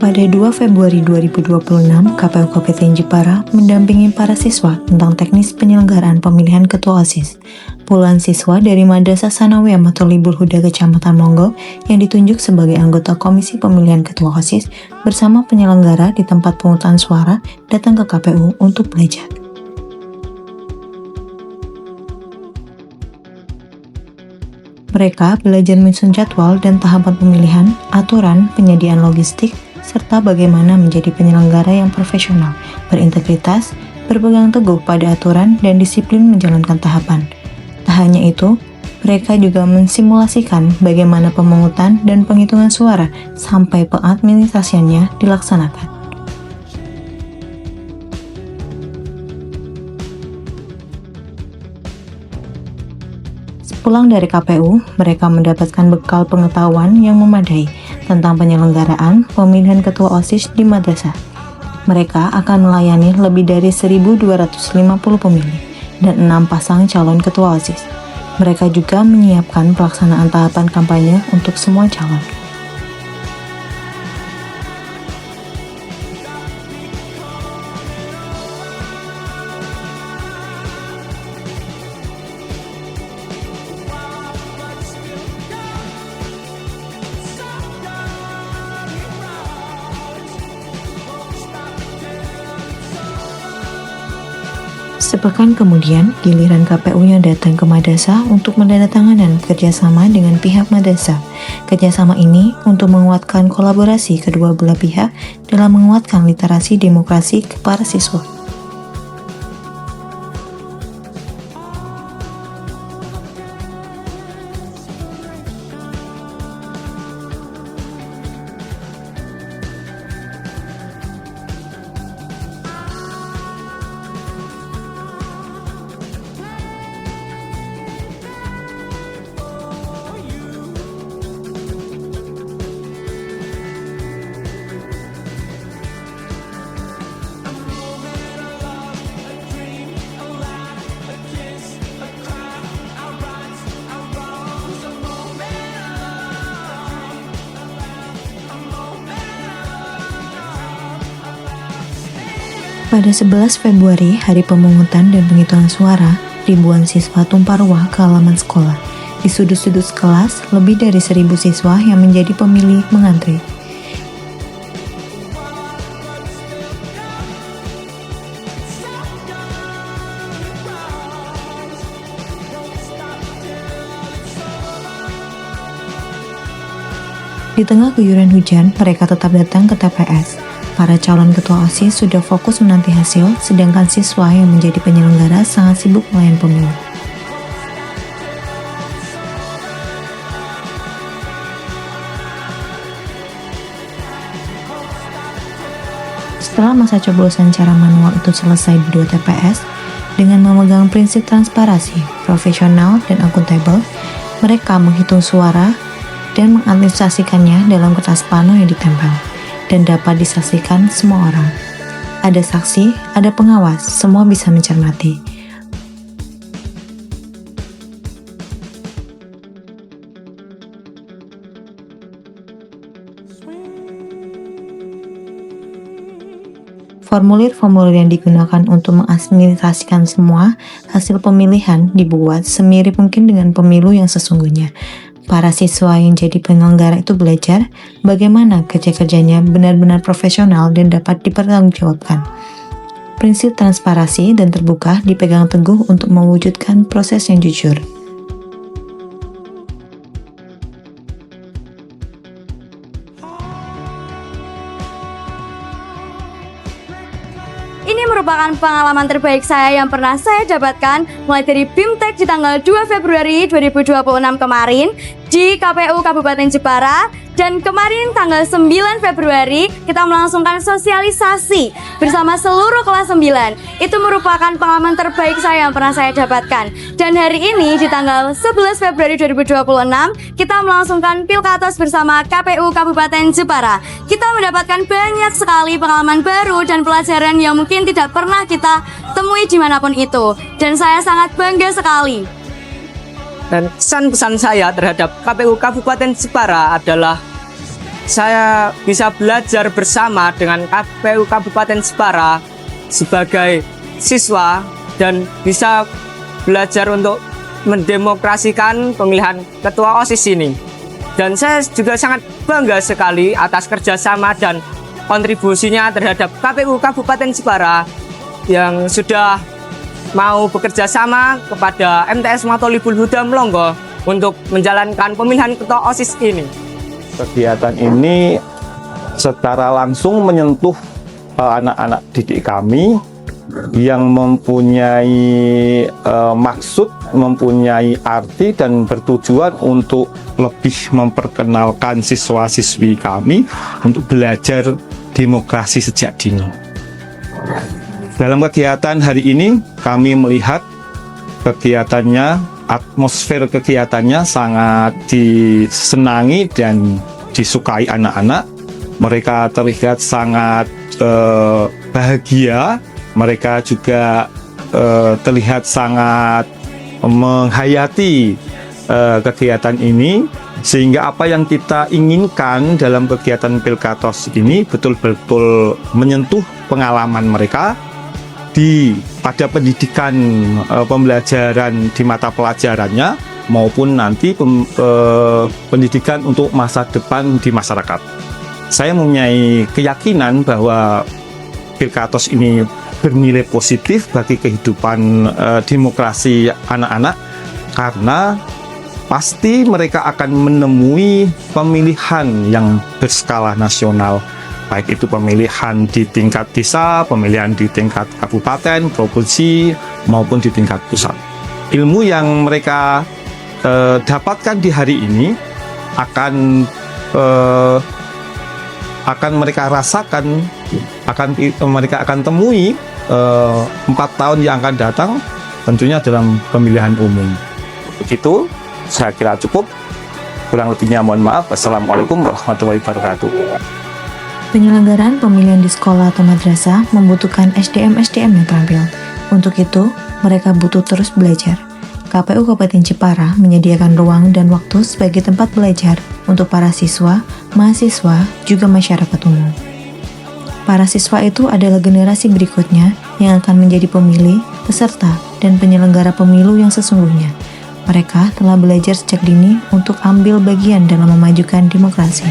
Pada 2 Februari 2026, KPU Kabupaten Jepara mendampingi para siswa tentang teknis penyelenggaraan pemilihan ketua OSIS. Puluhan siswa dari Madrasah Sanawiyah Matholibul Huda Kecamatan Monggo yang ditunjuk sebagai anggota Komisi Pemilihan Ketua OSIS bersama penyelenggara di tempat pemungutan suara datang ke KPU untuk belajar. Mereka belajar menyusun jadwal dan tahapan pemilihan, aturan, penyediaan logistik, serta bagaimana menjadi penyelenggara yang profesional, berintegritas, berpegang teguh pada aturan, dan disiplin menjalankan tahapan. Tak hanya itu, mereka juga mensimulasikan bagaimana pemungutan dan penghitungan suara sampai pengadministrasiannya dilaksanakan. Pulang dari KPU, mereka mendapatkan bekal pengetahuan yang memadai tentang penyelenggaraan pemilihan ketua OSIS di madrasah. Mereka akan melayani lebih dari 1.250 pemilih dan 6 pasang calon ketua OSIS. Mereka juga menyiapkan pelaksanaan tahapan kampanye untuk semua calon. Sepekan kemudian, giliran KPU-nya datang ke madrasah untuk menandatangani kerjasama dengan pihak madrasah. Kerjasama ini untuk menguatkan kolaborasi kedua belah pihak dalam menguatkan literasi demokrasi ke para siswa. Pada 11 Februari, hari pemungutan dan penghitungan suara, ribuan siswa tumpah ruah ke halaman sekolah. Di sudut-sudut kelas, lebih dari 1.000 siswa yang menjadi pemilih mengantri. Di tengah guyuran hujan, mereka tetap datang ke TPS. Para calon ketua OSIS sudah fokus menanti hasil, sedangkan siswa yang menjadi penyelenggara sangat sibuk melayan pemilu. Setelah masa coblosan cara manual itu selesai di 2 TPS, dengan memegang prinsip transparansi, profesional, dan akuntabel, mereka menghitung suara dan mengadministrasikannya dalam kertas pano yang ditempel dan dapat disaksikan semua orang. Ada saksi, ada pengawas, semua bisa mencermati. Formulir-formulir yang digunakan untuk mengadministrasikan semua hasil pemilihan dibuat semirip mungkin dengan pemilu yang sesungguhnya. Para siswa yang jadi penyelenggara itu belajar bagaimana kerja-kerjanya benar-benar profesional dan dapat dipertanggungjawabkan. Prinsip transparansi dan terbuka dipegang teguh untuk mewujudkan proses yang jujur. Ini merupakan pengalaman terbaik saya yang pernah saya dapatkan mulai dari BIMTEK di tanggal 2 Februari 2026 kemarin di KPU Kabupaten Jepara Dan kemarin tanggal 9 Februari kita melangsungkan sosialisasi bersama seluruh kelas 9. Itu merupakan pengalaman terbaik saya yang pernah saya dapatkan. Dan hari ini di tanggal 11 Februari 2026 kita melangsungkan Pilkatos bersama KPU Kabupaten Jepara. Kita mendapatkan banyak sekali pengalaman baru dan pelajaran yang mungkin tidak pernah kita temui dimanapun itu. Dan saya sangat bangga sekali. Dan pesan-pesan saya terhadap KPU Kabupaten Jepara adalah saya bisa belajar bersama dengan KPU Kabupaten Jepara sebagai siswa dan bisa belajar untuk mendemokrasikan pemilihan ketua OSIS ini. Dan saya juga sangat bangga sekali atas kerjasama dan kontribusinya terhadap KPU Kabupaten Jepara yang sudah mau bekerja sama kepada MTS Matolibul Huda Melongo untuk menjalankan pemilihan ketua OSIS ini. Kegiatan ini secara langsung menyentuh anak-anak didik kami yang mempunyai maksud, mempunyai arti dan bertujuan untuk lebih memperkenalkan siswa-siswi kami untuk belajar demokrasi sejak dini. Dalam kegiatan hari ini, kami melihat kegiatannya, atmosfer kegiatannya sangat disenangi dan disukai anak-anak. Mereka terlihat sangat bahagia, mereka juga terlihat sangat menghayati kegiatan ini, sehingga apa yang kita inginkan dalam kegiatan Pilkatos ini betul-betul menyentuh pengalaman mereka pada pendidikan pembelajaran di mata pelajarannya maupun nanti pendidikan untuk masa depan di masyarakat. Saya mempunyai keyakinan bahwa Pilkatos ini bernilai positif bagi kehidupan demokrasi anak-anak karena pasti mereka akan menemui pemilihan yang berskala nasional, baik itu pemilihan di tingkat desa, pemilihan di tingkat kabupaten, provinsi, maupun di tingkat pusat. Ilmu yang mereka dapatkan di hari ini akan mereka rasakan, mereka akan temui 4 tahun yang akan datang, tentunya dalam pemilihan umum. Begitu, saya kira cukup. Kurang lebihnya mohon maaf. Wassalamualaikum warahmatullahi wabarakatuh. Penyelenggaraan pemilihan di sekolah atau madrasah membutuhkan SDM-SDM yang terampil. Untuk itu, mereka butuh terus belajar. KPU Kabupaten Jepara menyediakan ruang dan waktu sebagai tempat belajar untuk para siswa, mahasiswa, juga masyarakat umum. Para siswa itu adalah generasi berikutnya yang akan menjadi pemilih, peserta, dan penyelenggara pemilu yang sesungguhnya. Mereka telah belajar sejak dini untuk ambil bagian dalam memajukan demokrasi.